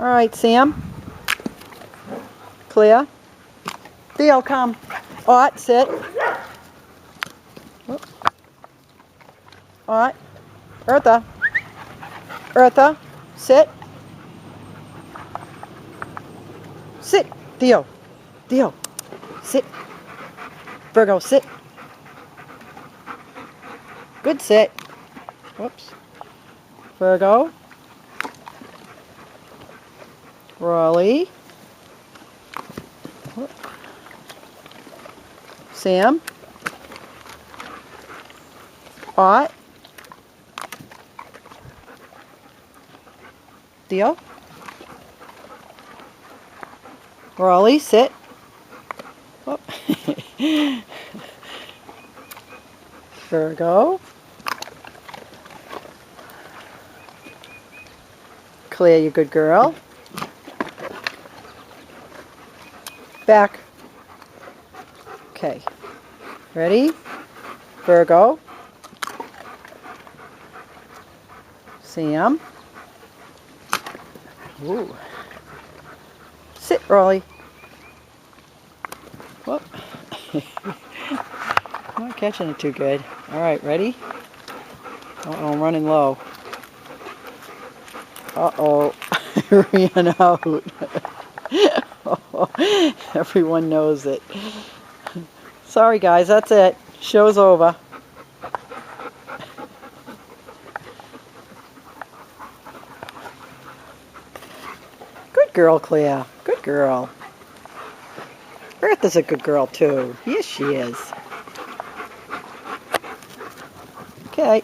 All right, Sam. Clear. Theo, come. All right, sit. All right. Eartha. Eartha, sit. Sit. Theo. Theo. Sit. Virgo, sit. Good sit. Whoops. Virgo. Raleigh. Sam. Ott. Theo. Raleigh, sit. Oh. Virgo. Claire, you good girl. Back. Okay. Ready? Virgo. Sam. Ooh. Sit, Raleigh. Whoop. I'm not catching it too good. All right, ready? Uh-oh, I'm running low. Uh-oh. Ran out. Oh, everyone knows it. Sorry, guys. That's it. Show's over. Good girl, Clea. Good girl. Eartha's a good girl, too. Yes, she is. Okay.